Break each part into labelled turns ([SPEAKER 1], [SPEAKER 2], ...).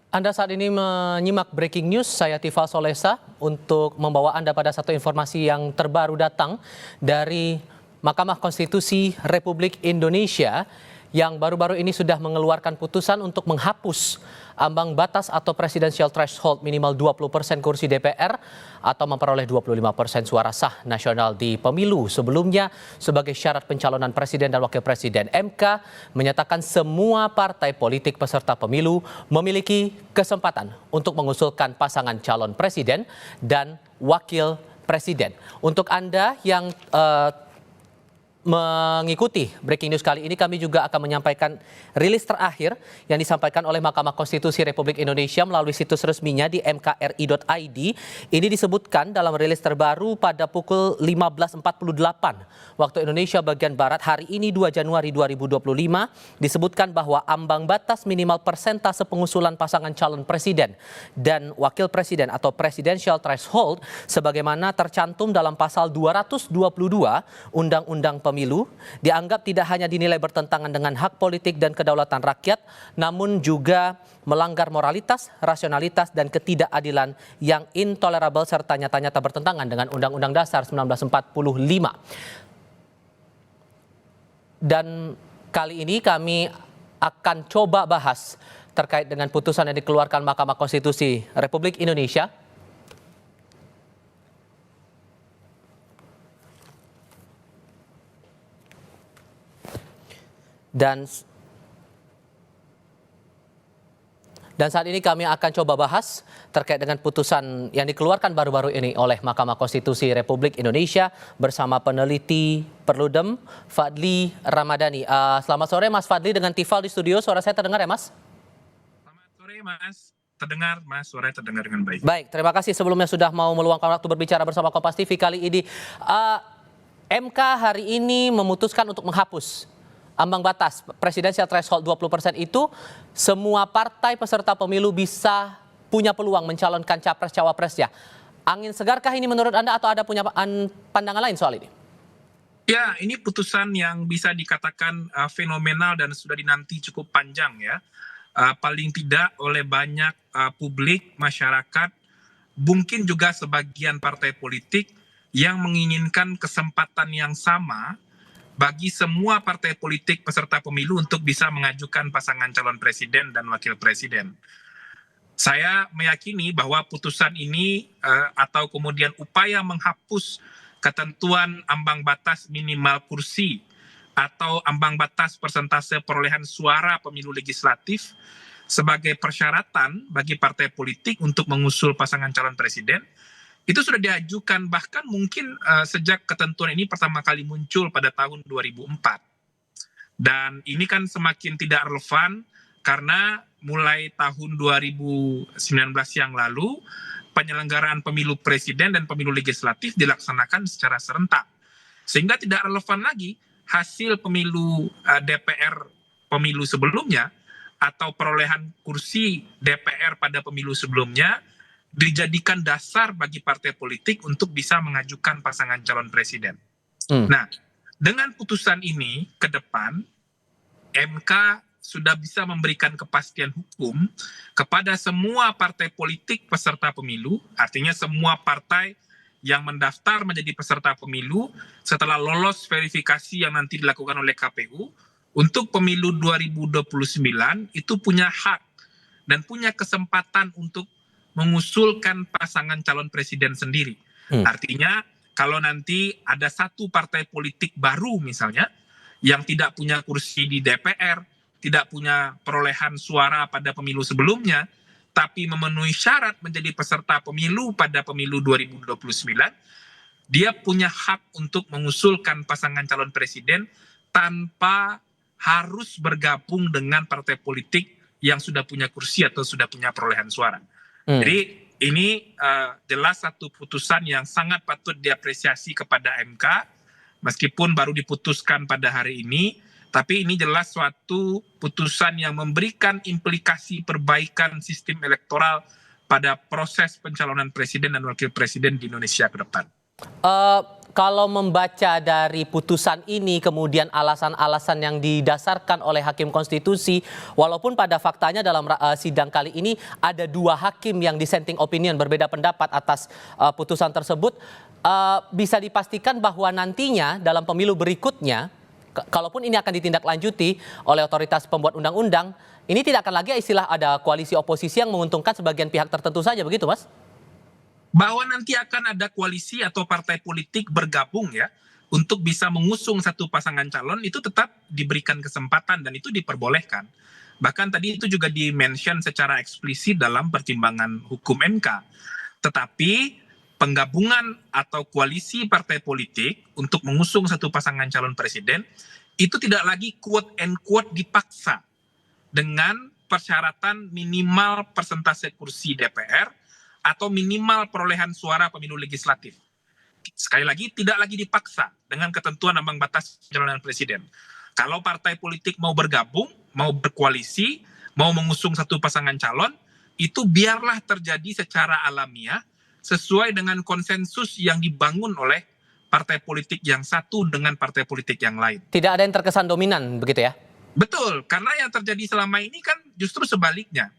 [SPEAKER 1] Anda saat ini menyimak breaking news, saya Tifal Solesa untuk membawa Anda pada satu informasi yang terbaru datang dari Mahkamah Konstitusi Republik Indonesia yang baru-baru ini sudah mengeluarkan putusan untuk menghapus ambang batas atau presidential threshold minimal 20% kursi DPR atau memperoleh 25% suara sah nasional di pemilu. Sebelumnya sebagai syarat pencalonan presiden dan wakil presiden, MK menyatakan semua partai politik peserta pemilu memiliki kesempatan untuk mengusulkan pasangan calon presiden dan wakil presiden. Untuk Anda yang mengikuti breaking news kali ini, kami juga akan menyampaikan rilis terakhir yang disampaikan oleh Mahkamah Konstitusi Republik Indonesia melalui situs resminya di mkri.id. Ini disebutkan dalam rilis terbaru pada pukul 15.48 waktu Indonesia bagian Barat hari ini 2 Januari 2025, disebutkan bahwa ambang batas minimal persentase pengusulan pasangan calon presiden dan wakil presiden atau presidential threshold sebagaimana tercantum dalam pasal 222 Undang-Undang Pemilu dianggap tidak hanya dinilai bertentangan dengan hak politik dan kedaulatan rakyat, namun juga melanggar moralitas, rasionalitas, dan ketidakadilan yang intolerabel serta nyata-nyata bertentangan dengan Undang-Undang Dasar 1945. Dan kali ini kami akan coba bahas terkait dengan putusan yang dikeluarkan Mahkamah Konstitusi Republik Indonesia. Dan saat ini kami akan coba bahas terkait dengan putusan yang dikeluarkan baru-baru ini oleh Mahkamah Konstitusi Republik Indonesia bersama peneliti Perludem Fadli Ramadhani. Selamat sore Mas Fadli dengan Tifal di studio. Suara saya terdengar ya Mas?
[SPEAKER 2] Selamat sore Mas. Terdengar Mas, suara terdengar dengan baik.
[SPEAKER 1] Baik, terima kasih sebelumnya sudah mau meluangkan waktu berbicara bersama Kompas TV kali ini. MK hari ini memutuskan untuk menghapus ambang batas presidensial threshold 20% itu, semua partai peserta pemilu bisa punya peluang mencalonkan capres-cawapresnya. Angin segarkah ini menurut Anda atau ada punya pandangan lain soal ini?
[SPEAKER 2] Ya, ini putusan yang bisa dikatakan fenomenal dan sudah dinanti cukup panjang ya. Paling tidak oleh banyak publik, masyarakat, mungkin juga sebagian partai politik yang menginginkan kesempatan yang sama bagi semua partai politik peserta pemilu untuk bisa mengajukan pasangan calon presiden dan wakil presiden. Saya meyakini bahwa putusan ini atau kemudian upaya menghapus ketentuan ambang batas minimal kursi atau ambang batas persentase perolehan suara pemilu legislatif sebagai persyaratan bagi partai politik untuk mengusul pasangan calon presiden, itu sudah diajukan bahkan mungkin sejak ketentuan ini pertama kali muncul pada tahun 2004. Dan ini kan semakin tidak relevan karena mulai tahun 2019 yang lalu penyelenggaraan pemilu presiden dan pemilu legislatif dilaksanakan secara serentak. Sehingga tidak relevan lagi hasil pemilu DPR pemilu sebelumnya atau perolehan kursi DPR pada pemilu sebelumnya dijadikan dasar bagi partai politik untuk bisa mengajukan pasangan calon presiden. Nah, dengan putusan ini ke depan, MK sudah bisa memberikan kepastian hukum kepada semua partai politik peserta pemilu, artinya semua partai yang mendaftar menjadi peserta pemilu setelah lolos verifikasi yang nanti dilakukan oleh KPU, untuk pemilu 2029 itu punya hak dan punya kesempatan untuk mengusulkan pasangan calon presiden sendiri. Artinya kalau nanti ada satu partai politik baru misalnya yang tidak punya kursi di DPR, tidak punya perolehan suara pada pemilu sebelumnya, tapi memenuhi syarat menjadi peserta pemilu pada pemilu 2029, dia punya hak untuk mengusulkan pasangan calon presiden tanpa harus bergabung dengan partai politik yang sudah punya kursi atau sudah punya perolehan suara. Jadi ini jelas satu putusan yang sangat patut diapresiasi kepada MK, meskipun baru diputuskan pada hari ini, tapi ini jelas suatu putusan yang memberikan implikasi perbaikan sistem elektoral pada proses pencalonan presiden dan wakil presiden di Indonesia ke depan.
[SPEAKER 1] kalau membaca dari putusan ini, kemudian alasan-alasan yang didasarkan oleh Hakim Konstitusi, walaupun pada faktanya dalam sidang kali ini ada 2 hakim yang dissenting opinion berbeda pendapat atas putusan tersebut, bisa dipastikan bahwa nantinya dalam pemilu berikutnya, kalaupun ini akan ditindaklanjuti oleh otoritas pembuat undang-undang, ini tidak akan lagi istilah ada koalisi oposisi yang menguntungkan sebagian pihak tertentu saja, begitu Mas?
[SPEAKER 2] Bahwa nanti akan ada koalisi atau partai politik bergabung ya untuk bisa mengusung satu pasangan calon itu tetap diberikan kesempatan dan itu diperbolehkan. Bahkan tadi itu juga di-mention secara eksplisit dalam pertimbangan hukum MK. Tetapi penggabungan atau koalisi partai politik untuk mengusung satu pasangan calon presiden itu tidak lagi quote and quote dipaksa dengan persyaratan minimal persentase kursi DPR atau minimal perolehan suara pemilu legislatif. Sekali lagi, tidak lagi dipaksa dengan ketentuan ambang batas pencalonan presiden. Kalau partai politik mau bergabung, mau berkoalisi, mau mengusung satu pasangan calon, itu biarlah terjadi secara alamiah, sesuai dengan konsensus yang dibangun oleh partai politik yang satu dengan partai politik yang lain.
[SPEAKER 1] Tidak ada yang terkesan dominan, begitu ya?
[SPEAKER 2] Betul, karena yang terjadi selama ini kan justru sebaliknya.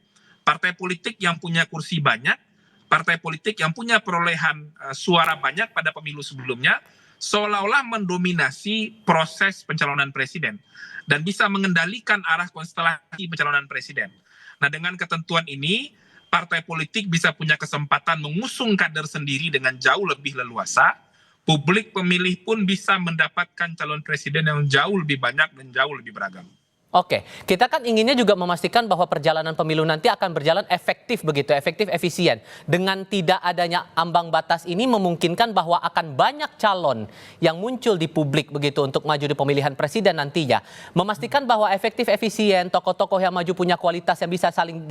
[SPEAKER 2] Partai politik yang punya kursi banyak, partai politik yang punya perolehan suara banyak pada pemilu sebelumnya seolah-olah mendominasi proses pencalonan presiden dan bisa mengendalikan arah konstelasi pencalonan presiden. Nah, dengan ketentuan ini partai politik bisa punya kesempatan mengusung kader sendiri dengan jauh lebih leluasa. Publik pemilih pun bisa mendapatkan calon presiden yang jauh lebih banyak dan jauh lebih beragam.
[SPEAKER 1] Oke, kita kan inginnya juga memastikan bahwa perjalanan pemilu nanti akan berjalan efektif begitu, efektif, efisien. Dengan tidak adanya ambang batas ini memungkinkan bahwa akan banyak calon yang muncul di publik begitu untuk maju di pemilihan presiden nantinya. Memastikan bahwa efektif, efisien, tokoh-tokoh yang maju punya kualitas yang bisa saling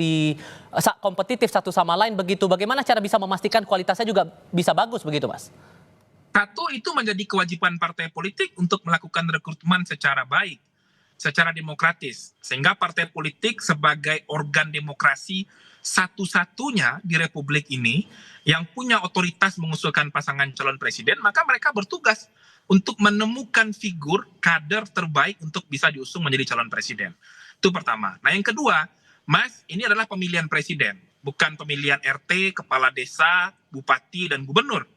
[SPEAKER 1] kompetitif satu sama lain begitu. Bagaimana cara bisa memastikan kualitasnya juga bisa bagus begitu, Mas?
[SPEAKER 2] Satu, itu menjadi kewajiban partai politik untuk melakukan rekrutmen secara baik, secara demokratis, sehingga partai politik sebagai organ demokrasi satu-satunya di republik ini yang punya otoritas mengusulkan pasangan calon presiden, maka mereka bertugas untuk menemukan figur kader terbaik untuk bisa diusung menjadi calon presiden. Itu pertama. Nah, yang kedua, Mas, ini adalah pemilihan presiden, bukan pemilihan RT, kepala desa, bupati, dan gubernur.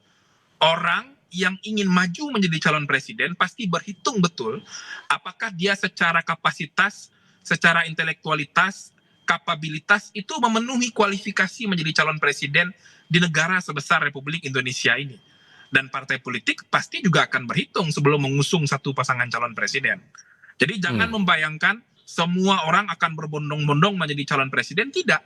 [SPEAKER 2] Orang yang ingin maju menjadi calon presiden pasti berhitung betul apakah dia secara kapasitas, secara intelektualitas, kapabilitas itu memenuhi kualifikasi menjadi calon presiden di negara sebesar Republik Indonesia ini. Dan partai politik pasti juga akan berhitung sebelum mengusung satu pasangan calon presiden. Jadi jangan membayangkan semua orang akan berbondong-bondong menjadi calon presiden, tidak.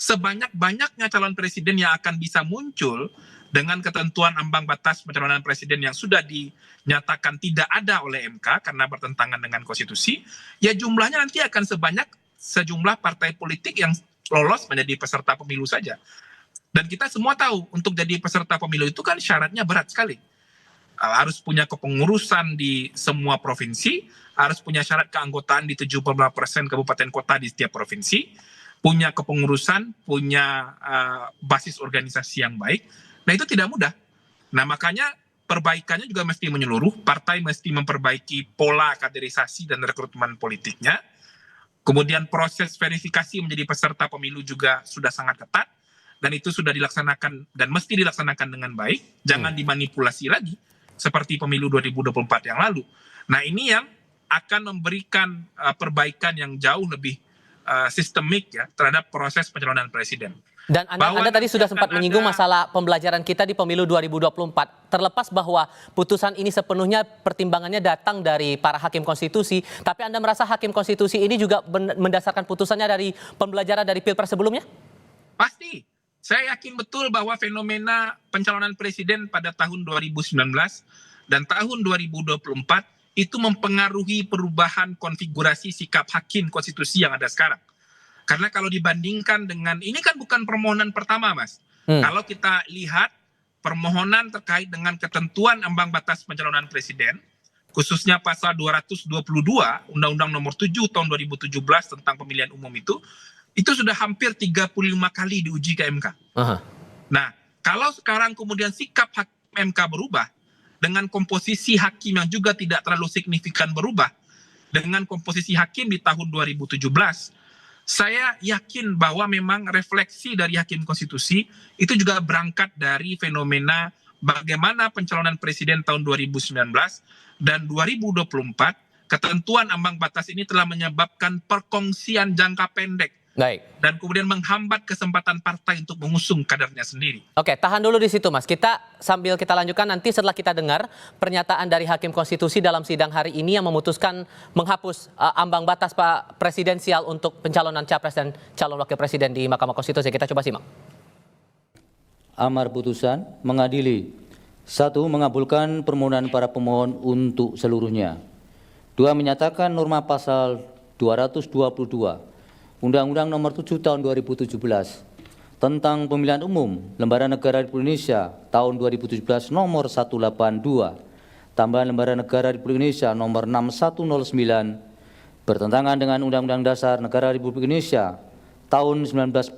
[SPEAKER 2] Sebanyak-banyaknya calon presiden yang akan bisa muncul dengan ketentuan ambang batas pencalonan presiden yang sudah dinyatakan tidak ada oleh MK karena bertentangan dengan konstitusi, ya jumlahnya nanti akan sejumlah partai politik yang lolos menjadi peserta pemilu saja. Dan kita semua tahu untuk jadi peserta pemilu itu kan syaratnya berat sekali. Harus punya kepengurusan di semua provinsi, harus punya syarat keanggotaan di 75% kabupaten kota di setiap provinsi, punya kepengurusan, punya basis organisasi yang baik. Nah, itu tidak mudah. Nah, makanya perbaikannya juga mesti menyeluruh. Partai mesti memperbaiki pola kaderisasi dan rekrutmen politiknya. Kemudian proses verifikasi menjadi peserta pemilu juga sudah sangat ketat. Dan itu sudah dilaksanakan dan mesti dilaksanakan dengan baik. Jangan dimanipulasi lagi seperti pemilu 2024 yang lalu. Nah, ini yang akan memberikan perbaikan yang jauh lebih sistemik ya terhadap proses pencalonan presiden.
[SPEAKER 1] Dan Anda tadi sudah sempat menyinggung masalah pembelajaran kita di pemilu 2024. Terlepas bahwa putusan ini sepenuhnya pertimbangannya datang dari para hakim konstitusi, tapi Anda merasa hakim konstitusi ini juga mendasarkan putusannya dari pembelajaran dari Pilpres sebelumnya?
[SPEAKER 2] Pasti. Saya yakin betul bahwa fenomena pencalonan presiden pada tahun 2019 dan tahun 2024 itu mempengaruhi perubahan konfigurasi sikap hakim konstitusi yang ada sekarang. Karena kalau dibandingkan dengan, ini kan bukan permohonan pertama, Mas. Kalau kita lihat permohonan terkait dengan ketentuan ambang batas pencalonan presiden, khususnya pasal 222 Undang-Undang Nomor 7 Tahun 2017 tentang pemilihan umum itu sudah hampir 35 kali diuji ke MK. Nah, kalau sekarang kemudian sikap hakim MK berubah, dengan komposisi hakim yang juga tidak terlalu signifikan berubah, dengan komposisi hakim di tahun 2017, saya yakin bahwa memang refleksi dari hakim konstitusi itu juga berangkat dari fenomena bagaimana pencalonan presiden tahun 2019 dan 2024, ketentuan ambang batas ini telah menyebabkan perkongsian jangka pendek
[SPEAKER 1] Baik.
[SPEAKER 2] dan kemudian menghambat kesempatan partai untuk mengusung kadernya sendiri.
[SPEAKER 1] Oke, tahan dulu di situ, Mas. Sambil kita lanjutkan nanti setelah kita dengar pernyataan dari Hakim Konstitusi dalam sidang hari ini yang memutuskan menghapus ambang batas Pak presidensial untuk pencalonan capres dan calon wakil presiden di Mahkamah Konstitusi. Kita coba simak.
[SPEAKER 3] Amar putusan mengadili: 1. Mengabulkan permohonan para pemohon untuk seluruhnya. 2. Menyatakan norma pasal 222 Undang-Undang Nomor 7 Tahun 2017 tentang Pemilihan Umum Lembaran Negara Republik Indonesia tahun 2017 Nomor 182 tambahan Lembaran Negara Republik Indonesia Nomor 6109 bertentangan dengan Undang-Undang Dasar Negara Republik Indonesia tahun 1945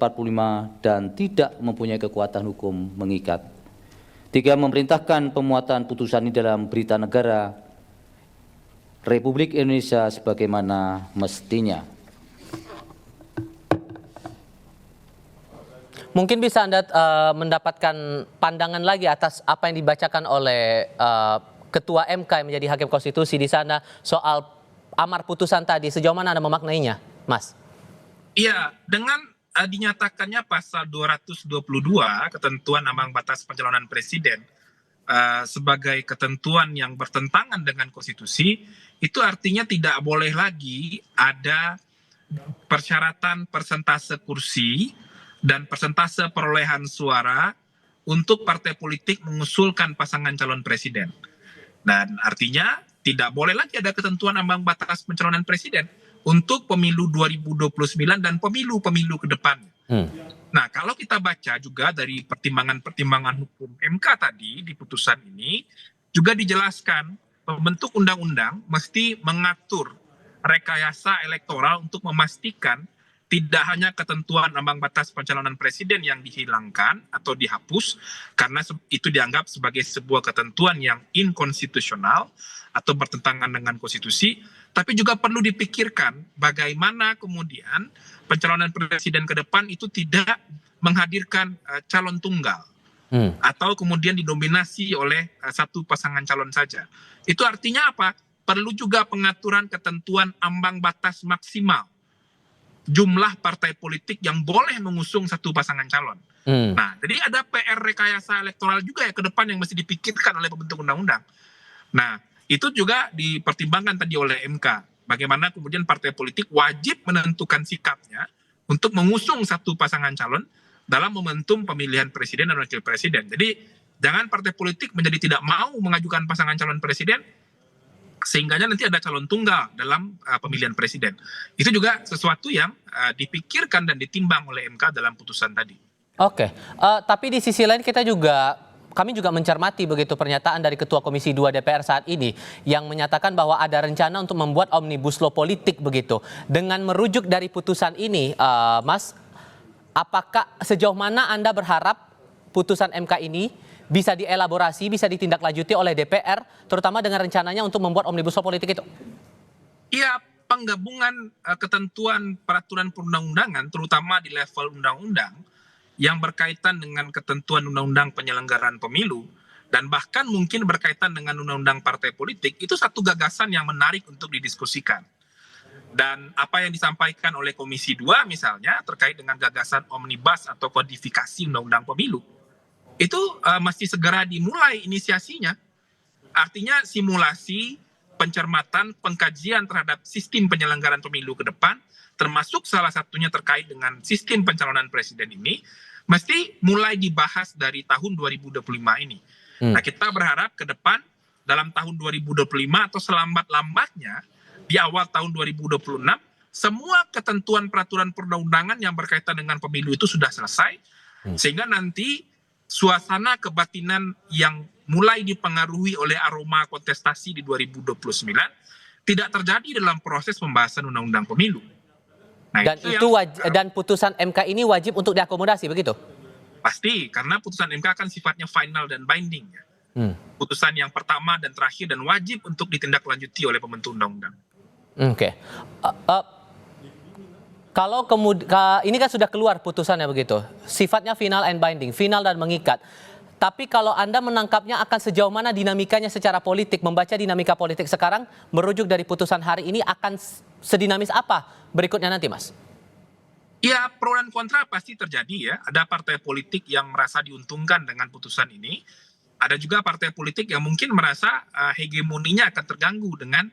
[SPEAKER 3] dan tidak mempunyai kekuatan hukum mengikat. 3. Memerintahkan pemuatan putusan ini dalam Berita Negara Republik Indonesia sebagaimana mestinya.
[SPEAKER 1] Mungkin bisa Anda mendapatkan pandangan lagi atas apa yang dibacakan oleh Ketua MK yang menjadi Hakim Konstitusi di sana soal amar putusan tadi. Sejauh mana Anda memaknainya, Mas?
[SPEAKER 2] Iya, dengan dinyatakannya pasal 222 ketentuan ambang batas pencalonan presiden sebagai ketentuan yang bertentangan dengan konstitusi, itu artinya tidak boleh lagi ada persyaratan persentase kursi dan persentase perolehan suara untuk partai politik mengusulkan pasangan calon presiden. Dan artinya tidak boleh lagi ada ketentuan ambang batas pencalonan presiden untuk pemilu 2029 dan pemilu-pemilu ke depan. Nah, kalau kita baca juga dari pertimbangan-pertimbangan hukum MK tadi di putusan ini, juga dijelaskan pembentuk undang-undang mesti mengatur rekayasa elektoral untuk memastikan tidak hanya ketentuan ambang batas pencalonan presiden yang dihilangkan atau dihapus karena itu dianggap sebagai sebuah ketentuan yang inkonstitusional atau bertentangan dengan konstitusi, tapi juga perlu dipikirkan bagaimana kemudian pencalonan presiden ke depan itu tidak menghadirkan calon tunggal atau kemudian didominasi oleh satu pasangan calon saja. Itu artinya apa? Perlu juga pengaturan ketentuan ambang batas maksimal jumlah partai politik yang boleh mengusung satu pasangan calon. Nah, jadi ada PR rekayasa elektoral juga ya ke depan yang mesti dipikirkan oleh pembentuk undang-undang. Nah, itu juga dipertimbangkan tadi oleh MK. Bagaimana kemudian partai politik wajib menentukan sikapnya untuk mengusung satu pasangan calon dalam momentum pemilihan presiden dan wakil presiden. Jadi, jangan partai politik menjadi tidak mau mengajukan pasangan calon presiden sehingga nanti ada calon tunggal dalam pemilihan presiden. Itu juga sesuatu yang dipikirkan dan ditimbang oleh MK dalam putusan tadi.
[SPEAKER 1] Oke, tapi di sisi lain kami juga mencermati begitu pernyataan dari Ketua Komisi 2 DPR saat ini yang menyatakan bahwa ada rencana untuk membuat omnibus law politik begitu. Dengan merujuk dari putusan ini, Mas, apakah sejauh mana Anda berharap putusan MK ini bisa dielaborasi, bisa ditindaklanjuti oleh DPR, terutama dengan rencananya untuk membuat omnibus law politik itu?
[SPEAKER 2] Iya, penggabungan ketentuan peraturan perundang-undangan, terutama di level undang-undang, yang berkaitan dengan ketentuan undang-undang penyelenggaraan pemilu, dan bahkan mungkin berkaitan dengan undang-undang partai politik, itu satu gagasan yang menarik untuk didiskusikan. Dan apa yang disampaikan oleh Komisi 2 misalnya, terkait dengan gagasan omnibus atau kodifikasi undang-undang pemilu, itu mesti segera dimulai inisiasinya. Artinya simulasi, pencermatan, pengkajian terhadap sistem penyelenggaraan pemilu ke depan, termasuk salah satunya terkait dengan sistem pencalonan presiden ini, mesti mulai dibahas dari tahun 2025 ini. Nah, kita berharap ke depan dalam tahun 2025 atau selambat-lambatnya di awal tahun 2026, semua ketentuan peraturan perundang-undangan yang berkaitan dengan pemilu itu sudah selesai, sehingga nanti suasana kebatinan yang mulai dipengaruhi oleh aroma kontestasi di 2029 tidak terjadi dalam proses pembahasan undang-undang pemilu. Nah,
[SPEAKER 1] dan putusan MK ini wajib untuk diakomodasi begitu?
[SPEAKER 2] Pasti, karena putusan MK kan sifatnya final dan binding. Putusan yang pertama dan terakhir dan wajib untuk ditindaklanjuti oleh pembentuk undang-undang.
[SPEAKER 1] Oke. Kalau ini kan sudah keluar putusannya begitu, sifatnya final and binding, final dan mengikat. Tapi kalau Anda menangkapnya akan sejauh mana dinamikanya secara politik, membaca dinamika politik sekarang, merujuk dari putusan hari ini akan sedinamis apa berikutnya nanti, Mas?
[SPEAKER 2] Ya, pro dan kontra pasti terjadi ya. Ada partai politik yang merasa diuntungkan dengan putusan ini. Ada juga partai politik yang mungkin merasa hegemoninya akan terganggu dengan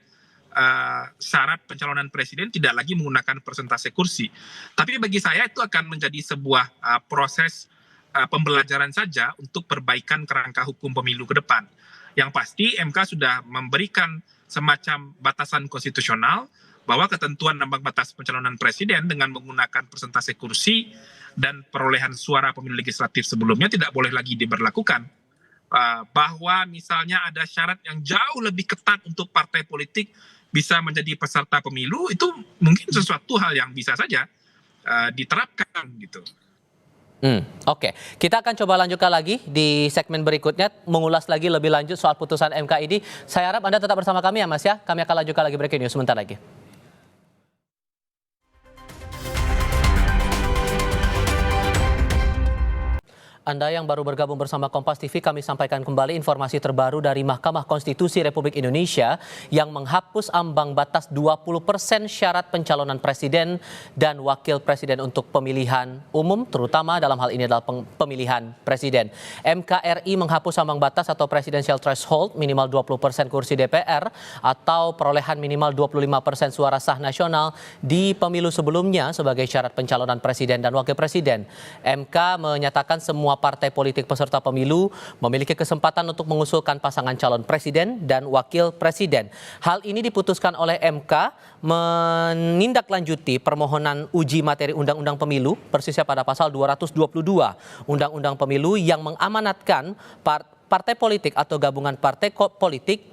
[SPEAKER 2] syarat pencalonan presiden tidak lagi menggunakan persentase kursi. Tapi bagi saya itu akan menjadi sebuah proses pembelajaran saja untuk perbaikan kerangka hukum pemilu ke depan. Yang pasti MK sudah memberikan semacam batasan konstitusional bahwa ketentuan ambang batas pencalonan presiden dengan menggunakan persentase kursi dan perolehan suara pemilu legislatif sebelumnya tidak boleh lagi diberlakukan. Bahwa misalnya ada syarat yang jauh lebih ketat untuk partai politik bisa menjadi peserta pemilu, itu mungkin sesuatu hal yang bisa saja diterapkan gitu.
[SPEAKER 1] Oke. Kita akan coba lanjutkan lagi di segmen berikutnya, mengulas lagi lebih lanjut soal putusan MK ini. Saya harap Anda tetap bersama kami ya Mas ya. Kami akan lanjutkan lagi breaking news sebentar lagi. Anda yang baru bergabung bersama Kompas TV, kami sampaikan kembali informasi terbaru dari Mahkamah Konstitusi Republik Indonesia yang menghapus ambang batas 20% syarat pencalonan presiden dan wakil presiden untuk pemilihan umum, terutama dalam hal ini adalah pemilihan presiden. MKRI menghapus ambang batas atau presidential threshold minimal 20% kursi DPR atau perolehan minimal 25% suara sah nasional di pemilu sebelumnya sebagai syarat pencalonan presiden dan wakil presiden. MK menyatakan semua partai politik peserta pemilu memiliki kesempatan untuk mengusulkan pasangan calon presiden dan wakil presiden. Hal ini diputuskan oleh MK menindaklanjuti permohonan uji materi Undang-Undang Pemilu persisnya pada pasal 222 Undang-Undang Pemilu yang mengamanatkan partai politik atau gabungan partai politik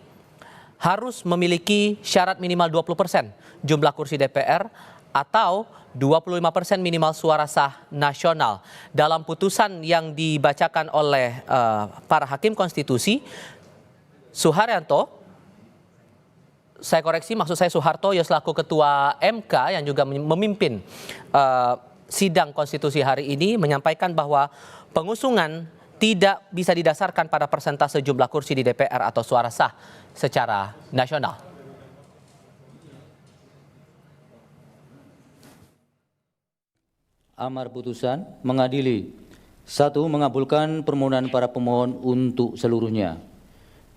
[SPEAKER 1] harus memiliki syarat minimal 20% jumlah kursi DPR atau 25% minimal suara sah nasional. Dalam putusan yang dibacakan oleh para hakim konstitusi, Suharyanto, saya koreksi maksud saya Soeharto ya selaku ketua MK yang juga memimpin sidang konstitusi hari ini menyampaikan bahwa pengusungan tidak bisa didasarkan pada persentase jumlah kursi di DPR atau suara sah secara nasional.
[SPEAKER 3] Amar putusan mengadili: 1. Mengabulkan permohonan para pemohon untuk seluruhnya.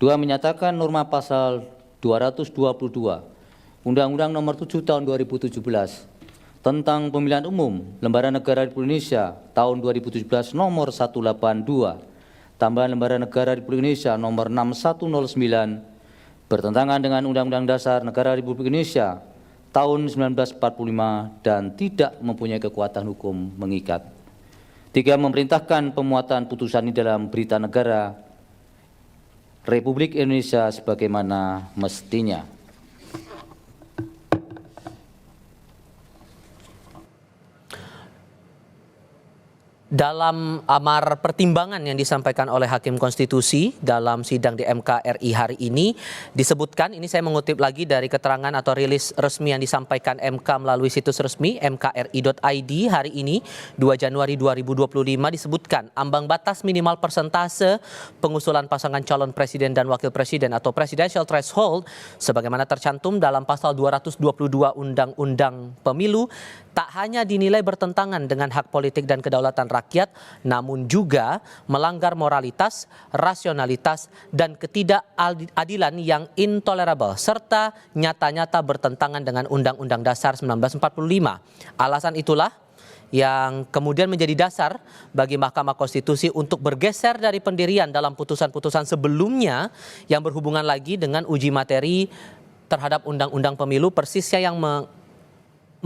[SPEAKER 3] 2. Menyatakan norma pasal 222 Undang-Undang Nomor 7 Tahun 2017 tentang Pemilihan Umum Lembaga Negara Republik Indonesia Tahun 2017 Nomor 182 tambahan Lembaga Negara Republik Indonesia Nomor 6109 bertentangan dengan Undang-Undang Dasar Negara Republik Indonesia tahun 1945 dan tidak mempunyai kekuatan hukum mengikat. 3. Memerintahkan pemuatan putusan ini dalam Berita Negara Republik Indonesia sebagaimana mestinya.
[SPEAKER 1] Dalam amar pertimbangan yang disampaikan oleh Hakim Konstitusi dalam sidang di MKRI hari ini disebutkan, ini saya mengutip lagi dari keterangan atau rilis resmi yang disampaikan MK melalui situs resmi mkri.id hari ini 2 Januari 2025 disebutkan ambang batas minimal persentase pengusulan pasangan calon presiden dan wakil presiden atau presidential threshold sebagaimana tercantum dalam pasal 222 Undang-Undang Pemilu tak hanya dinilai bertentangan dengan hak politik dan kedaulatan rakyat, namun juga melanggar moralitas, rasionalitas, dan ketidakadilan yang intolerable, serta nyata-nyata bertentangan dengan Undang-Undang Dasar 1945. Alasan itulah yang kemudian menjadi dasar bagi Mahkamah Konstitusi untuk bergeser dari pendirian dalam putusan-putusan sebelumnya yang berhubungan lagi dengan uji materi terhadap Undang-Undang Pemilu persisnya yang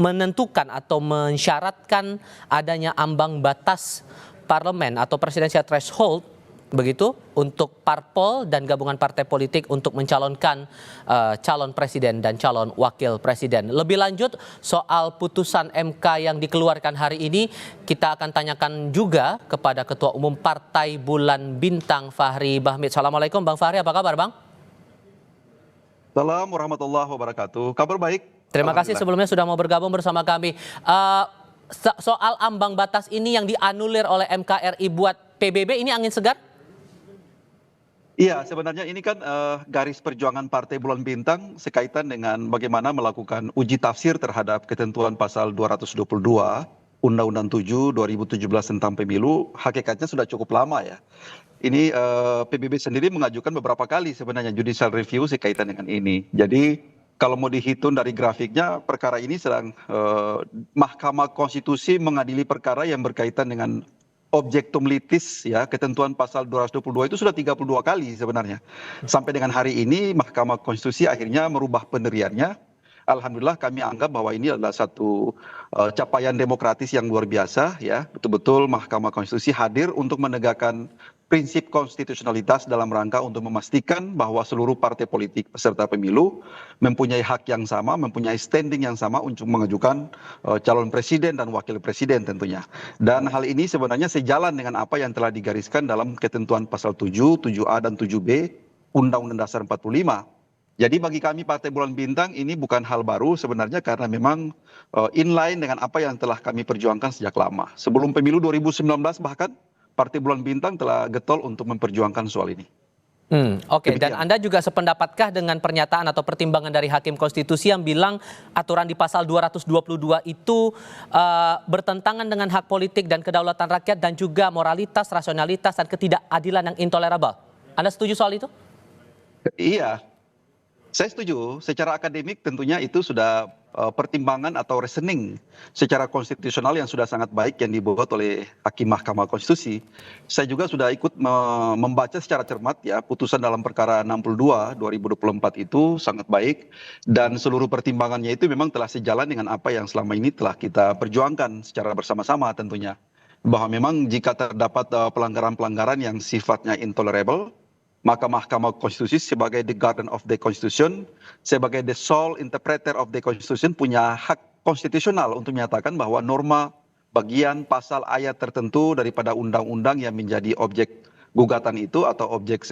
[SPEAKER 1] menentukan atau mensyaratkan adanya ambang batas parlemen atau presidential threshold begitu, untuk parpol dan gabungan partai politik untuk mencalonkan calon presiden dan calon wakil presiden. Lebih lanjut soal putusan MK yang dikeluarkan hari ini, kita akan tanyakan juga kepada Ketua Umum Partai Bulan Bintang, Fahri Bahmid. Assalamualaikum Bang Fahri, apa kabar Bang?
[SPEAKER 4] Assalamualaikum warahmatullahi wabarakatuh. Kabar baik.
[SPEAKER 1] Terima kasih sebelumnya sudah mau bergabung bersama kami. Soal ambang batas ini yang dianulir oleh MKRI buat PBB, ini angin segar?
[SPEAKER 4] Iya, sebenarnya ini kan garis perjuangan Partai Bulan Bintang sekaitan dengan bagaimana melakukan uji tafsir terhadap ketentuan pasal 222 Undang-Undang 7 2017 tentang pemilu. Hakikatnya sudah cukup lama ya. Ini PBB sendiri mengajukan beberapa kali sebenarnya judicial review sekaitan dengan ini. Jadi kalau mau dihitung dari grafiknya, perkara ini sedang Mahkamah Konstitusi mengadili perkara yang berkaitan dengan objektum litis ya, ketentuan pasal 222 itu sudah 32 kali sebenarnya. Sampai dengan hari ini Mahkamah Konstitusi akhirnya merubah pendiriannya. Alhamdulillah kami anggap bahwa ini adalah satu capaian demokratis yang luar biasa ya. Betul-betul Mahkamah Konstitusi hadir untuk menegakkan prinsip konstitusionalitas dalam rangka untuk memastikan bahwa seluruh partai politik peserta pemilu mempunyai hak yang sama, mempunyai standing yang sama untuk mengajukan calon presiden dan wakil presiden tentunya. Dan hal ini sebenarnya sejalan dengan apa yang telah digariskan dalam ketentuan pasal 7, 7A dan 7B Undang-Undang Dasar 45. Jadi bagi kami Partai Bulan Bintang ini bukan hal baru sebenarnya karena memang inline dengan apa yang telah kami perjuangkan sejak lama. Sebelum pemilu 2019 bahkan Partai Bulan Bintang telah getol untuk memperjuangkan soal ini.
[SPEAKER 1] Oke, dan Anda juga sependapatkah dengan pernyataan atau pertimbangan dari Hakim Konstitusi yang bilang aturan di pasal 222 itu bertentangan dengan hak politik dan kedaulatan rakyat dan juga moralitas, rasionalitas, dan ketidakadilan yang intolerable? Anda setuju soal itu?
[SPEAKER 4] Iya, saya setuju. Secara akademik tentunya itu sudah pertimbangan atau reasoning secara konstitusional yang sudah sangat baik yang dibuat oleh Hakim Mahkamah Konstitusi. Saya juga sudah ikut membaca secara cermat ya putusan dalam perkara 62 2024 itu sangat baik dan seluruh pertimbangannya itu memang telah sejalan dengan apa yang selama ini telah kita perjuangkan secara bersama-sama tentunya. Bahwa memang jika terdapat pelanggaran-pelanggaran yang sifatnya intolerable, maka Mahkamah Konstitusi sebagai the guardian of the Constitution, sebagai the sole interpreter of the Constitution punya hak konstitusional untuk menyatakan bahwa norma bagian pasal ayat tertentu daripada undang-undang yang menjadi objek gugatan itu atau objek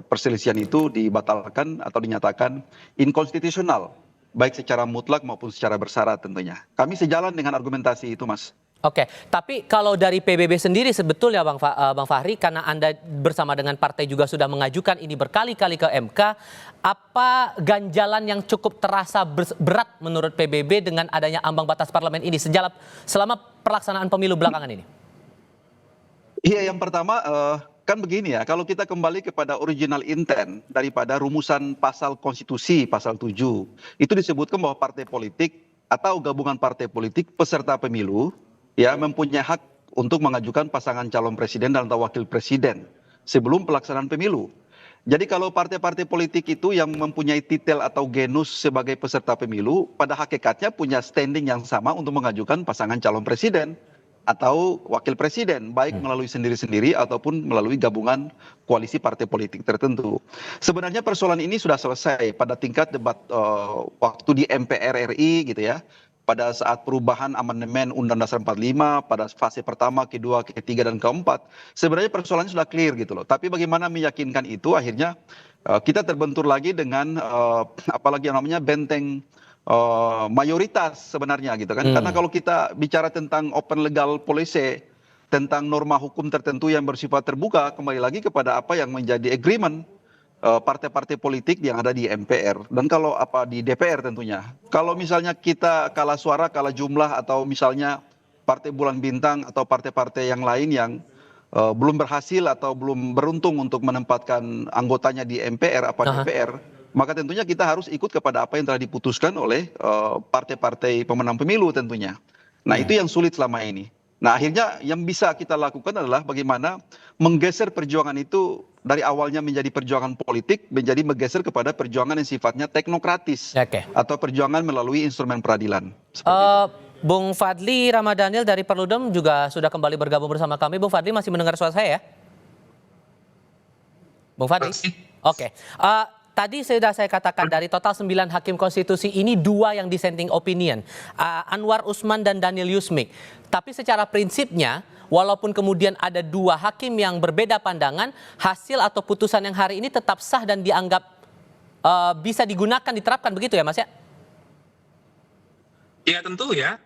[SPEAKER 4] perselisihan itu dibatalkan atau dinyatakan inkonstitusional, baik secara mutlak maupun secara bersyarat tentunya. Kami sejalan dengan argumentasi itu, Mas.
[SPEAKER 1] Oke, tapi kalau dari PBB sendiri sebetulnya Bang Fahri, karena Anda bersama dengan partai juga sudah mengajukan ini berkali-kali ke MK, apa ganjalan yang cukup terasa berat menurut PBB dengan adanya ambang batas parlemen ini selama pelaksanaan pemilu belakangan ini?
[SPEAKER 4] Iya, yang pertama kan begini ya, kalau kita kembali kepada original intent daripada rumusan pasal konstitusi, pasal 7, itu disebutkan bahwa partai politik atau gabungan partai politik peserta pemilu ya mempunyai hak untuk mengajukan pasangan calon presiden dan atau wakil presiden sebelum pelaksanaan pemilu. Jadi kalau partai-partai politik itu yang mempunyai titel atau genus sebagai peserta pemilu, pada hakikatnya punya standing yang sama untuk mengajukan pasangan calon presiden atau wakil presiden, baik melalui sendiri-sendiri ataupun melalui gabungan koalisi partai politik tertentu. Sebenarnya persoalan ini sudah selesai pada tingkat debat waktu di MPR RI gitu ya. Pada saat perubahan amandemen Undang-Undang Dasar 45 pada fase pertama, kedua, ketiga, dan keempat, sebenarnya persoalannya sudah clear gitu loh. Tapi bagaimana meyakinkan itu akhirnya kita terbentur lagi dengan apalagi yang namanya benteng mayoritas sebenarnya gitu kan. Karena kalau kita bicara tentang open legal policy, tentang norma hukum tertentu yang bersifat terbuka, kembali lagi kepada apa yang menjadi agreement partai-partai politik yang ada di MPR dan kalau apa di DPR tentunya. Kalau misalnya kita kalah suara, kalah jumlah atau misalnya Partai Bulan Bintang atau partai-partai yang lain yang belum berhasil atau belum beruntung untuk menempatkan anggotanya di MPR DPR, maka tentunya kita harus ikut kepada apa yang telah diputuskan oleh partai-partai pemenang pemilu tentunya. Nah, itu yang sulit selama ini. Nah, akhirnya yang bisa kita lakukan adalah bagaimana menggeser perjuangan itu dari awalnya menjadi perjuangan politik menjadi menggeser kepada perjuangan yang sifatnya teknokratis atau perjuangan melalui instrumen peradilan.
[SPEAKER 1] Bung Fadli Ramadhanil dari Perludem juga sudah kembali bergabung bersama kami. Bung Fadli masih mendengar suara saya ya? Bung Fadli? Oke. Tadi sudah saya katakan dari total 9 hakim konstitusi ini 2 yang dissenting opinion. Anwar Usman dan Daniel Yusmik. Tapi secara prinsipnya, walaupun kemudian ada 2 hakim yang berbeda pandangan, hasil atau putusan yang hari ini tetap sah dan dianggap bisa digunakan, diterapkan begitu ya Mas ya?
[SPEAKER 2] Ya tentu ya,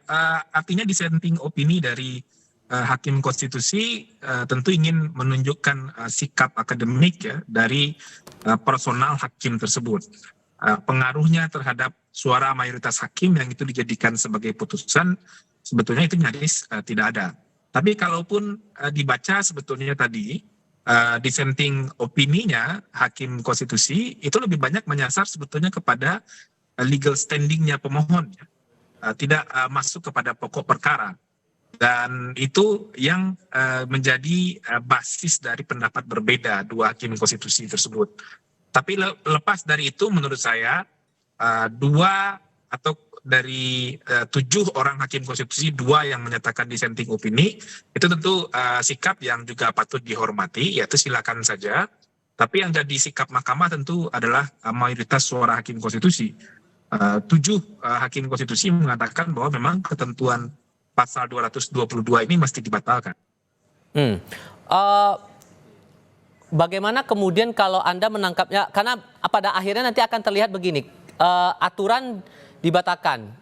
[SPEAKER 2] artinya dissenting opini dari hakim konstitusi tentu ingin menunjukkan sikap akademik ya dari personal hakim tersebut. Pengaruhnya terhadap suara mayoritas hakim yang itu dijadikan sebagai putusan sebetulnya itu nyaris tidak ada. Tapi kalaupun dibaca sebetulnya tadi dissenting opininya hakim konstitusi itu lebih banyak menyasar sebetulnya kepada legal standingnya pemohon, tidak masuk kepada pokok perkara. Dan itu yang menjadi basis dari pendapat berbeda 2 hakim konstitusi tersebut. Tapi lepas dari itu menurut saya 2 atau dari 7 orang hakim konstitusi 2 yang menyatakan dissenting opini itu tentu sikap yang juga patut dihormati, yaitu silakan saja. Tapi yang jadi sikap mahkamah tentu adalah mayoritas suara hakim konstitusi. 7 hakim konstitusi mengatakan bahwa memang ketentuan pasal 222 ini mesti dibatalkan.
[SPEAKER 1] Bagaimana kemudian kalau Anda menangkapnya, karena pada akhirnya nanti akan terlihat begini, aturan dibatalkan,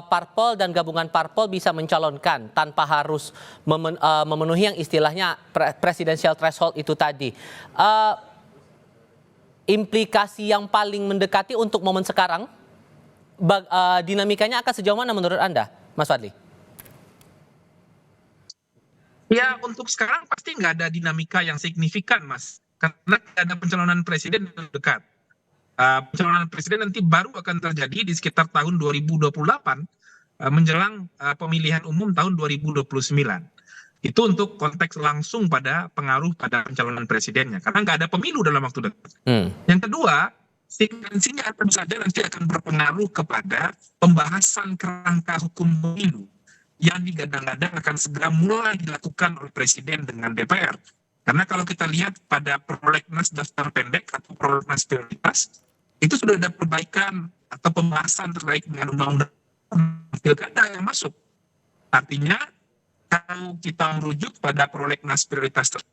[SPEAKER 1] parpol dan gabungan parpol bisa mencalonkan tanpa harus memenuhi yang istilahnya presidential threshold itu tadi. Implikasi yang paling mendekati untuk momen sekarang, dinamikanya akan sejauh mana menurut Anda, Mas Fadli?
[SPEAKER 2] Ya untuk sekarang pasti nggak ada dinamika yang signifikan Mas, karena ada pencalonan presiden yang dekat. Pencalonan presiden nanti baru akan terjadi di sekitar tahun 2028 menjelang pemilihan umum tahun 2029. Itu untuk konteks langsung pada pengaruh pada pencalonan presidennya, karena nggak ada pemilu dalam waktu dekat. Yang kedua, signifikansinya tentu saja nanti akan berpengaruh kepada pembahasan kerangka hukum pemilu yang digadang-gadang akan segera mulai dilakukan oleh Presiden dengan DPR. Karena kalau kita lihat pada prolegnas daftar pendek atau prolegnas prioritas, itu sudah ada perbaikan atau pembahasan terkait dengan undang-undang pilkada yang masuk. Artinya, kalau kita merujuk pada prolegnas prioritas tersebut,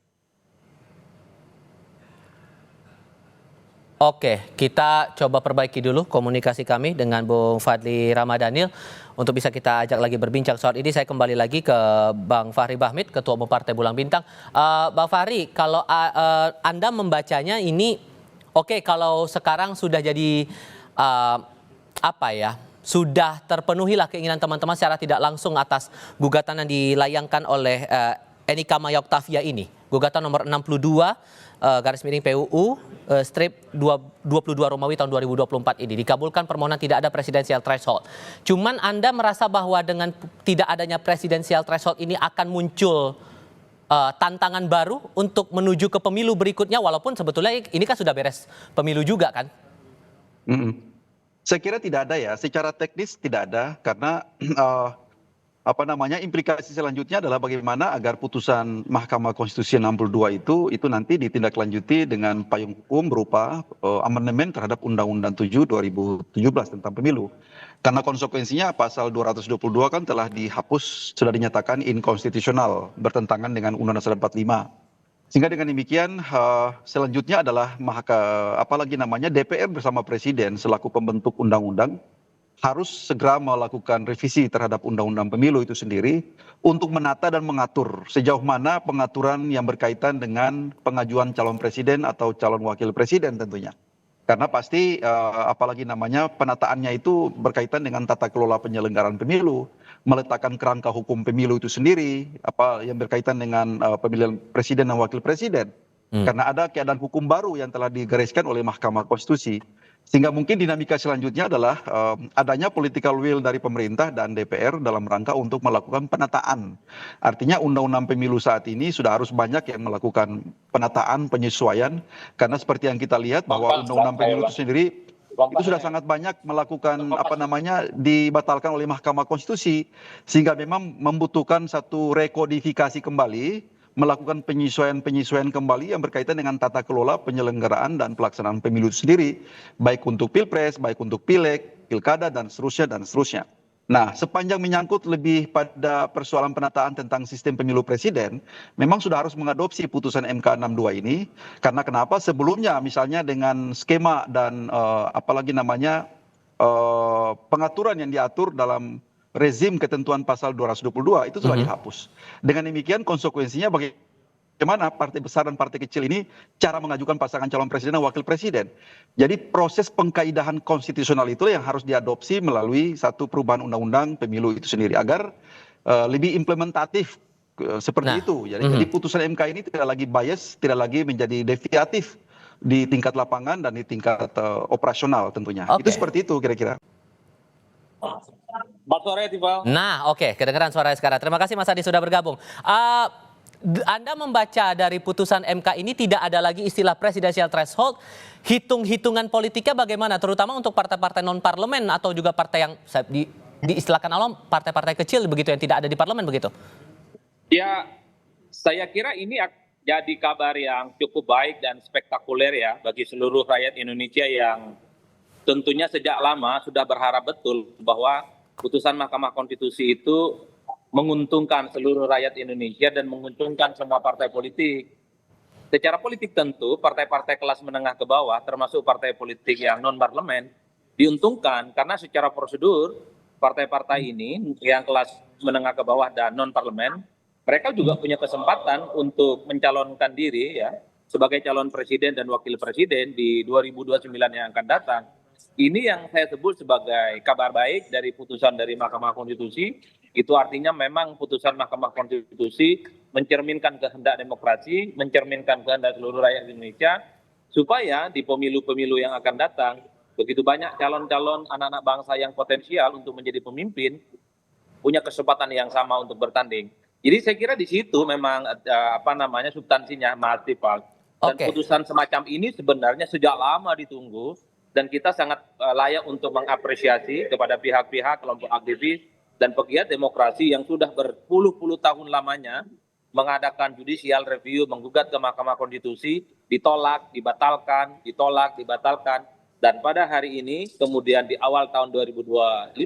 [SPEAKER 1] Oke, kita coba perbaiki dulu komunikasi kami dengan Bung Fadli Ramadhanil untuk bisa kita ajak lagi berbincang soal ini. Saya kembali lagi ke Bang Fahri Bahmit, Ketua Umum Partai Bulan Bintang. Bang Fahri, kalau Anda membacanya ini, oke, kalau sekarang sudah jadi sudah terpenuhilah keinginan teman-teman secara tidak langsung atas gugatan yang dilayangkan oleh Enika Maya Octavia ini. Gugatan nomor 62 PUU strip 22 Romawi tahun 2024 ini dikabulkan permohonan tidak ada presidensial threshold. Cuman Anda merasa bahwa dengan tidak adanya presidensial threshold ini akan muncul tantangan baru untuk menuju ke pemilu berikutnya, walaupun sebetulnya ini kan sudah beres pemilu juga kan?
[SPEAKER 4] Saya kira tidak ada ya, secara teknis tidak ada, karena implikasi selanjutnya adalah bagaimana agar putusan Mahkamah Konstitusi 62 itu nanti ditindaklanjuti dengan payung hukum berupa amandemen terhadap Undang-Undang 7 2017 tentang pemilu. Karena konsekuensinya pasal 222 kan telah dihapus, sudah dinyatakan inkonstitusional, bertentangan dengan Undang-Undang 45. Sehingga dengan demikian selanjutnya adalah DPR bersama Presiden selaku pembentuk undang-undang harus segera melakukan revisi terhadap undang-undang pemilu itu sendiri untuk menata dan mengatur sejauh mana pengaturan yang berkaitan dengan pengajuan calon presiden atau calon wakil presiden tentunya. Karena pasti penataannya itu berkaitan dengan tata kelola penyelenggaraan pemilu, meletakkan kerangka hukum pemilu itu sendiri, yang berkaitan dengan pemilihan presiden dan wakil presiden. Karena ada keadaan hukum baru yang telah digariskan oleh Mahkamah Konstitusi. Sehingga mungkin dinamika selanjutnya adalah adanya political will dari pemerintah dan DPR dalam rangka untuk melakukan penataan. Artinya undang-undang pemilu saat ini sudah harus banyak yang melakukan penataan, penyesuaian. Karena seperti yang kita lihat bahwa undang-undang pemilu itu sendiri itu sudah sangat banyak melakukan dibatalkan oleh Mahkamah Konstitusi. Sehingga memang membutuhkan satu rekodifikasi kembali melakukan penyesuaian kembali yang berkaitan dengan tata kelola penyelenggaraan dan pelaksanaan pemilu itu sendiri, baik untuk Pilpres, baik untuk Pileg, Pilkada, dan seterusnya, dan seterusnya. Nah, sepanjang menyangkut lebih pada persoalan penataan tentang sistem pemilu presiden, memang sudah harus mengadopsi putusan MK 62 ini, karena kenapa sebelumnya misalnya dengan skema dan apalagi namanya pengaturan yang diatur dalam rezim ketentuan pasal 222 itu sudah dihapus. Dengan demikian konsekuensinya bagaimana partai besar dan partai kecil ini cara mengajukan pasangan calon presiden dan wakil presiden. Jadi proses pengkaidahan konstitusional itu yang harus diadopsi melalui satu perubahan undang-undang pemilu itu sendiri agar lebih implementatif seperti itu. Jadi putusan MK ini tidak lagi bias, tidak lagi menjadi deviatif di tingkat lapangan dan di tingkat operasional tentunya. Itu seperti itu kira-kira.
[SPEAKER 5] Selamat sore, Tifal.
[SPEAKER 1] Nah, oke, kedengeran suaranya sekarang. Terima kasih Mas Adi sudah bergabung. Anda membaca dari putusan MK ini tidak ada lagi istilah presidensial threshold, hitung-hitungan politiknya bagaimana, terutama untuk partai-partai non-parlemen atau juga partai yang diistilahkan awam partai-partai kecil begitu yang tidak ada di parlemen begitu?
[SPEAKER 5] Ya, saya kira ini jadi kabar yang cukup baik dan spektakuler ya bagi seluruh rakyat Indonesia yang tentunya sejak lama sudah berharap betul bahwa putusan Mahkamah Konstitusi itu menguntungkan seluruh rakyat Indonesia dan menguntungkan semua partai politik. Secara politik tentu partai-partai kelas menengah ke bawah termasuk partai politik yang non-parlemen diuntungkan karena secara prosedur partai-partai ini yang kelas menengah ke bawah dan non-parlemen mereka juga punya kesempatan untuk mencalonkan diri ya sebagai calon presiden dan wakil presiden di 2029 yang akan datang. Ini yang saya sebut sebagai kabar baik dari putusan dari Mahkamah Konstitusi. Itu artinya memang putusan Mahkamah Konstitusi mencerminkan kehendak demokrasi, mencerminkan kehendak seluruh rakyat Indonesia, supaya di pemilu-pemilu yang akan datang, begitu banyak calon-calon anak-anak bangsa yang potensial untuk menjadi pemimpin, punya kesempatan yang sama untuk bertanding. Jadi saya kira di situ memang substansinya Mas Tifal. Dan putusan semacam ini sebenarnya sejak lama ditunggu, dan kita sangat layak untuk mengapresiasi kepada pihak-pihak kelompok aktivis dan pegiat demokrasi yang sudah berpuluh-puluh tahun lamanya mengadakan judicial review, menggugat ke Mahkamah Konstitusi, ditolak, dibatalkan, ditolak, dibatalkan. Dan pada hari ini, kemudian di awal tahun 2025,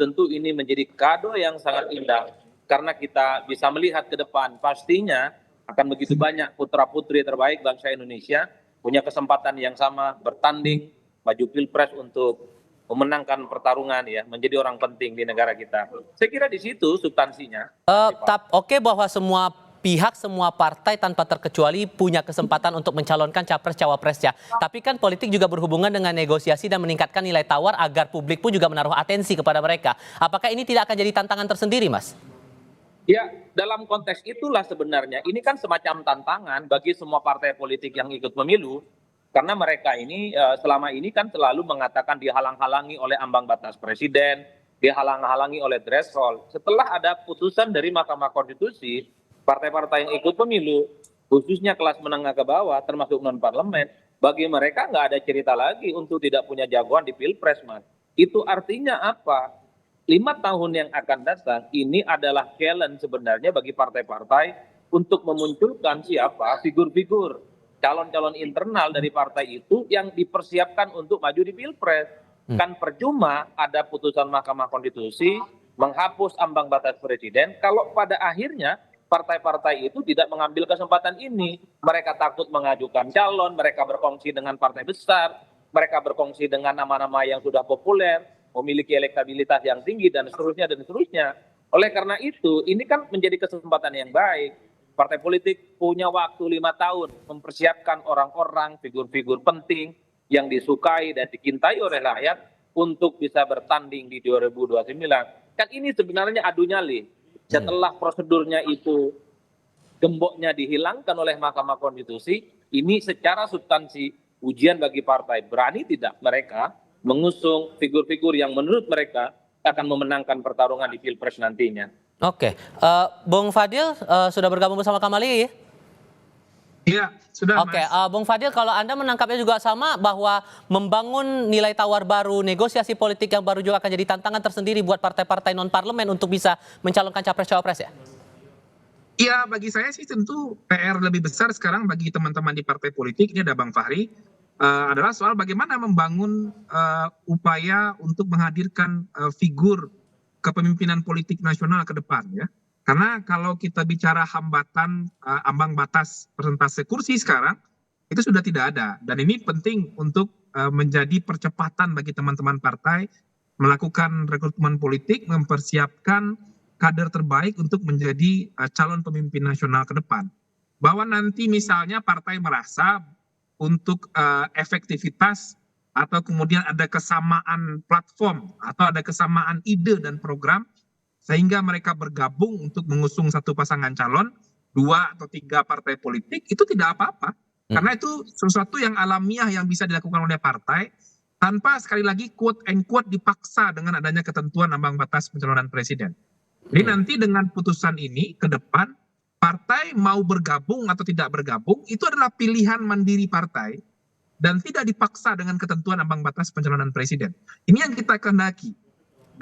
[SPEAKER 5] tentu ini menjadi kado yang sangat indah. Karena kita bisa melihat ke depan, pastinya akan begitu banyak putra-putri terbaik bangsa Indonesia punya kesempatan yang sama bertanding, maju pilpres untuk memenangkan pertarungan ya, menjadi orang penting di negara kita. Saya kira di situ substansinya.
[SPEAKER 1] Oke bahwa semua pihak, semua partai tanpa terkecuali punya kesempatan untuk mencalonkan capres-cawapresnya. Tapi kan politik juga berhubungan dengan negosiasi dan meningkatkan nilai tawar agar publik pun juga menaruh atensi kepada mereka. Apakah ini tidak akan jadi tantangan tersendiri, Mas?
[SPEAKER 5] Ya, dalam konteks itulah sebenarnya ini kan semacam tantangan bagi semua partai politik yang ikut pemilu. Karena mereka ini selama ini kan selalu mengatakan dihalang-halangi oleh ambang batas presiden, dihalang-halangi oleh threshold. Setelah ada putusan dari Mahkamah Konstitusi, partai-partai yang ikut pemilu, khususnya kelas menengah ke bawah, termasuk non-parlemen, bagi mereka nggak ada cerita lagi untuk tidak punya jagoan di Pilpres, Mas. Itu artinya apa? 5 tahun yang akan datang, ini adalah challenge sebenarnya bagi partai-partai untuk memunculkan siapa figur-figur calon-calon internal dari partai itu yang dipersiapkan untuk maju di Pilpres. Kan percuma ada putusan Mahkamah Konstitusi menghapus ambang batas presiden kalau pada akhirnya partai-partai itu tidak mengambil kesempatan ini. Mereka takut mengajukan calon, mereka berkongsi dengan partai besar, mereka berkongsi dengan nama-nama yang sudah populer, memiliki elektabilitas yang tinggi dan seterusnya dan seterusnya. Oleh karena itu, ini kan menjadi kesempatan yang baik. Partai politik punya waktu 5 tahun mempersiapkan orang-orang, figur-figur penting yang disukai dan dicintai oleh rakyat untuk bisa bertanding di 2029. Kan ini sebenarnya adu nyali. Setelah prosedurnya itu gemboknya dihilangkan oleh Mahkamah Konstitusi, ini secara substansi ujian bagi partai. Berani tidak mereka mengusung figur-figur yang menurut mereka akan memenangkan pertarungan di Pilpres nantinya.
[SPEAKER 1] Oke, Bung Fadil sudah bergabung bersama kami ya?
[SPEAKER 2] Iya, sudah.
[SPEAKER 1] Oke, Bung Fadil, kalau Anda menangkapnya juga sama bahwa membangun nilai tawar baru, negosiasi politik yang baru juga akan jadi tantangan tersendiri buat partai-partai non-parlemen untuk bisa mencalonkan capres-cawapres ya?
[SPEAKER 2] Ya, bagi saya sih tentu PR lebih besar sekarang bagi teman-teman di partai politik, ini ada Bang Fahri, adalah soal bagaimana membangun upaya untuk menghadirkan figur kepemimpinan politik nasional ke depan ya. Karena kalau kita bicara hambatan ambang batas persentase kursi sekarang itu sudah tidak ada dan ini penting untuk menjadi percepatan bagi teman-teman partai melakukan rekrutmen politik, mempersiapkan kader terbaik untuk menjadi calon pemimpin nasional ke depan. Bahwa nanti misalnya partai merasa untuk efektivitas atau kemudian ada kesamaan platform atau ada kesamaan ide dan program sehingga mereka bergabung untuk mengusung satu pasangan calon, 2 atau 3 partai politik, itu tidak apa-apa. Karena itu sesuatu yang alamiah yang bisa dilakukan oleh partai tanpa sekali lagi quote and quote dipaksa dengan adanya ketentuan ambang batas pencalonan presiden. Jadi nanti dengan putusan ini ke depan partai mau bergabung atau tidak bergabung itu adalah pilihan mandiri partai dan tidak dipaksa dengan ketentuan ambang batas pencalonan presiden. Ini yang kita kehendaki.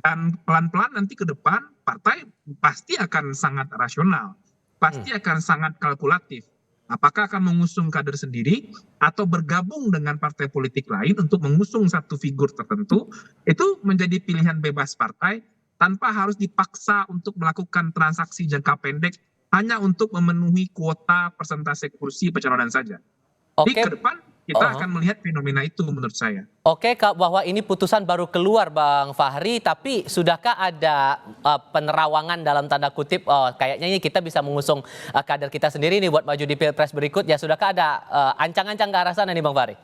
[SPEAKER 2] Dan pelan-pelan nanti ke depan partai pasti akan sangat rasional, pasti akan sangat kalkulatif. Apakah akan mengusung kader sendiri atau bergabung dengan partai politik lain untuk mengusung satu figur tertentu, itu menjadi pilihan bebas partai tanpa harus dipaksa untuk melakukan transaksi jangka pendek hanya untuk memenuhi kuota persentase kursi pencalonan saja. Jadi
[SPEAKER 1] Oke.
[SPEAKER 2] ke depan kita akan melihat fenomena itu menurut saya.
[SPEAKER 1] Oke, Kak, bahwa ini putusan baru keluar, Bang Fahri, tapi sudahkah ada penerawangan dalam tanda kutip, kayaknya ini kita bisa mengusung kader kita sendiri nih buat maju di Pilpres berikutnya. Sudahkah ada ancang-ancang ke arah sana nih, Bang Fahri?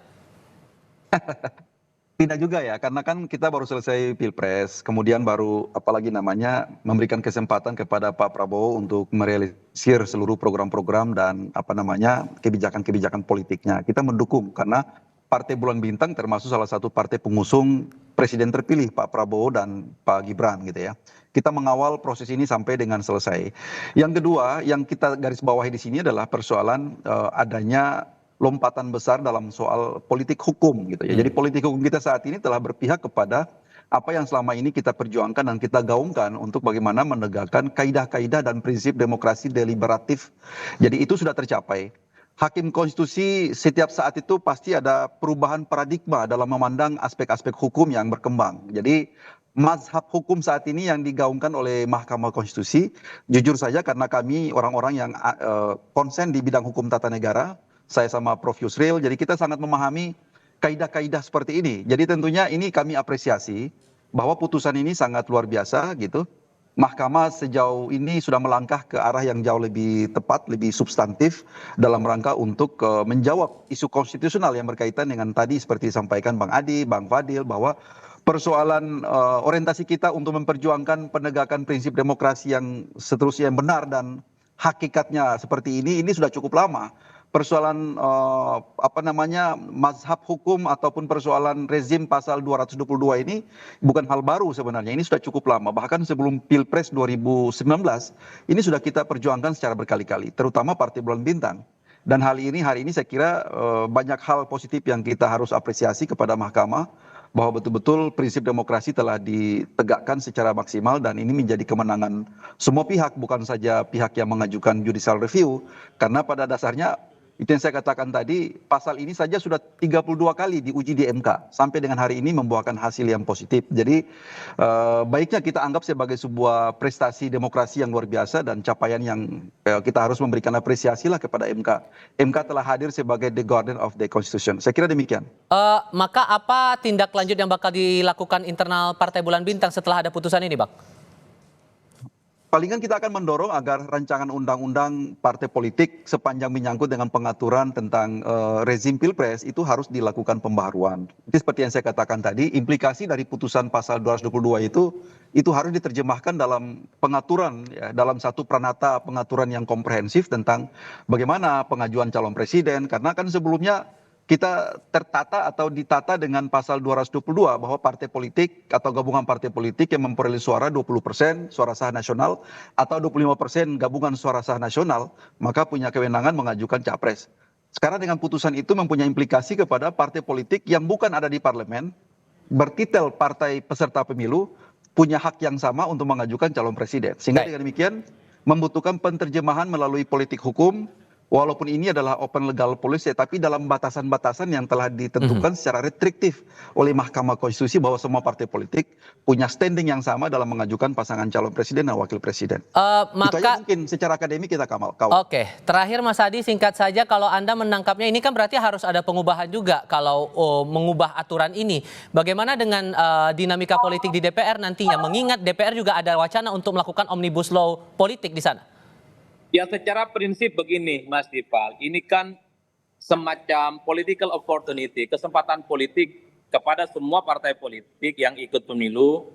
[SPEAKER 4] Tidak juga ya, karena kan kita baru selesai Pilpres, kemudian baru apalagi namanya memberikan kesempatan kepada Pak Prabowo untuk merealisir seluruh program-program dan apa namanya kebijakan-kebijakan politiknya. Kita mendukung karena Partai Bulan Bintang termasuk salah satu partai pengusung presiden terpilih Pak Prabowo dan Pak Gibran gitu ya. Kita mengawal proses ini sampai dengan selesai. Yang kedua, yang kita garis bawahi di sini adalah persoalan adanya lompatan besar dalam soal politik hukum gitu ya. Jadi politik hukum kita saat ini telah berpihak kepada apa yang selama ini kita perjuangkan dan kita gaungkan untuk bagaimana menegakkan kaidah-kaidah dan prinsip demokrasi deliberatif. Jadi itu sudah tercapai. Hakim konstitusi setiap saat itu pasti ada perubahan paradigma dalam memandang aspek-aspek hukum yang berkembang. Jadi mazhab hukum saat ini yang digaungkan oleh Mahkamah Konstitusi, jujur saja karena kami orang-orang yang konsen di bidang hukum tata negara, saya sama Prof. Yusril, jadi kita sangat memahami kaidah-kaidah seperti ini. Jadi tentunya ini kami apresiasi bahwa putusan ini sangat luar biasa gitu. Mahkamah sejauh ini sudah melangkah ke arah yang jauh lebih tepat, lebih substantif dalam rangka untuk menjawab isu konstitusional yang berkaitan dengan tadi seperti disampaikan Bang Adi, Bang Fadil, bahwa persoalan orientasi kita untuk memperjuangkan penegakan prinsip demokrasi yang seterusnya yang benar dan hakikatnya seperti ini sudah cukup lama. Persoalan apa namanya mazhab hukum ataupun persoalan rezim pasal 222 ini bukan hal baru sebenarnya, ini sudah cukup lama, bahkan sebelum Pilpres 2019 ini sudah kita perjuangkan secara berkali-kali, terutama Partai Bulan Bintang. Dan hari ini saya kira banyak hal positif yang kita harus apresiasi kepada Mahkamah, bahwa betul-betul prinsip demokrasi telah ditegakkan secara maksimal dan ini menjadi kemenangan semua pihak, bukan saja pihak yang mengajukan judicial review, karena pada dasarnya itu yang saya katakan tadi, pasal ini saja sudah 32 kali diuji di MK sampai dengan hari ini membuahkan hasil yang positif. Jadi baiknya kita anggap sebagai sebuah prestasi demokrasi yang luar biasa dan capaian yang kita harus memberikan apresiasi lah kepada MK. MK telah hadir sebagai the guardian of the constitution. Saya kira demikian.
[SPEAKER 1] Maka apa tindak lanjut yang bakal dilakukan internal Partai Bulan Bintang setelah ada putusan ini, Bang?
[SPEAKER 4] Palingan kita akan mendorong agar rancangan undang-undang partai politik sepanjang menyangkut dengan pengaturan tentang rezim pilpres itu harus dilakukan pembaharuan. Itu seperti yang saya katakan tadi, implikasi dari putusan pasal 222 itu harus diterjemahkan dalam pengaturan ya, dalam satu pranata pengaturan yang komprehensif tentang bagaimana pengajuan calon presiden, karena kan sebelumnya kita tertata atau ditata dengan pasal 222 bahwa partai politik atau gabungan partai politik yang memperoleh suara 20% suara sah nasional atau 25% gabungan suara sah nasional maka punya kewenangan mengajukan capres. Sekarang dengan putusan itu mempunyai implikasi kepada partai politik yang bukan ada di parlemen, bertitel partai peserta pemilu, punya hak yang sama untuk mengajukan calon presiden. Sehingga dengan demikian membutuhkan penerjemahan melalui politik hukum, walaupun ini adalah open legal policy, tapi dalam batasan-batasan yang telah ditentukan secara restriktif oleh Mahkamah Konstitusi bahwa semua partai politik punya standing yang sama dalam mengajukan pasangan calon presiden dan wakil presiden. Itu aja mungkin secara akademik kita kawal.
[SPEAKER 1] Oke, terakhir Mas Adi, singkat saja, kalau Anda menangkapnya ini kan berarti harus ada pengubahan juga kalau mengubah aturan ini. Bagaimana dengan dinamika politik di DPR nantinya? Mengingat DPR juga ada wacana untuk melakukan omnibus law politik di sana.
[SPEAKER 5] Ya secara prinsip begini Mas Dipal, ini kan semacam political opportunity, kesempatan politik kepada semua partai politik yang ikut pemilu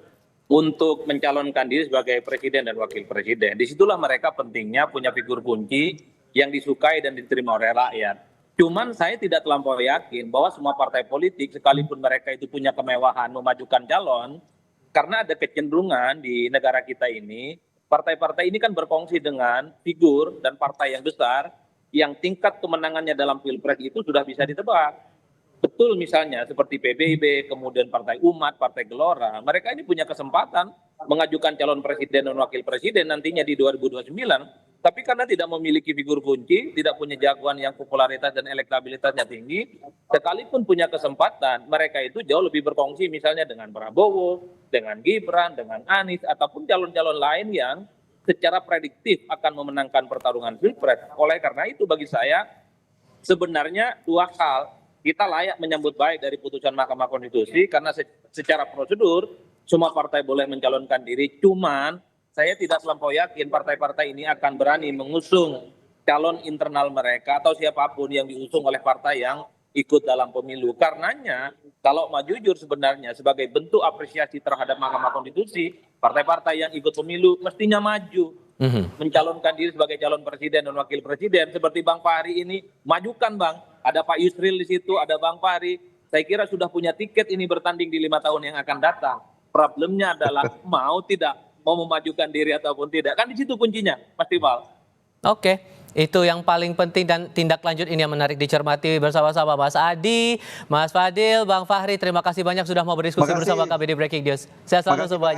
[SPEAKER 5] untuk mencalonkan diri sebagai presiden dan wakil presiden. Disitulah mereka pentingnya punya figur kunci yang disukai dan diterima oleh rakyat. Cuman saya tidak terlampau yakin bahwa semua partai politik sekalipun mereka itu punya kemewahan memajukan calon, karena ada kecenderungan di negara kita ini, partai-partai ini kan berkongsi dengan figur dan partai yang besar yang tingkat kemenangannya dalam pilpres itu sudah bisa ditebak. Betul misalnya seperti PBB, kemudian Partai Umat, Partai Gelora, mereka ini punya kesempatan mengajukan calon presiden dan wakil presiden nantinya di 2029, tapi karena tidak memiliki figur kunci, tidak punya jagoan yang popularitas dan elektabilitasnya tinggi, sekalipun punya kesempatan, mereka itu jauh lebih berkongsi misalnya dengan Prabowo, dengan Gibran, dengan Anies, ataupun calon-calon lain yang secara prediktif akan memenangkan pertarungan pilpres. Oleh karena itu bagi saya sebenarnya dua hal. Kita layak menyambut baik dari putusan Mahkamah Konstitusi karena secara prosedur semua partai boleh mencalonkan diri. Cuman saya tidak terlampau yakin partai-partai ini akan berani mengusung calon internal mereka atau siapapun yang diusung oleh partai yang ikut dalam pemilu. Karenanya kalau mau jujur sebenarnya sebagai bentuk apresiasi terhadap Mahkamah Konstitusi, partai-partai yang ikut pemilu mestinya maju mencalonkan diri sebagai calon presiden dan wakil presiden. Seperti Bang Fahri ini, majukan Bang. Ada Pak Yusril di situ, ada Bang Fahri. Saya kira sudah punya tiket ini bertanding di 5 tahun yang akan datang. Problemnya adalah mau memajukan diri ataupun tidak. Kan di situ kuncinya, Mas Tibal.
[SPEAKER 1] Oke, itu yang paling penting dan tindak lanjut ini yang menarik dicermati bersama-sama Mas Adi, Mas Fadil, Bang Fahri. Terima kasih banyak sudah mau berdiskusi bersama kami di Breaking News. Saya selalu semuanya.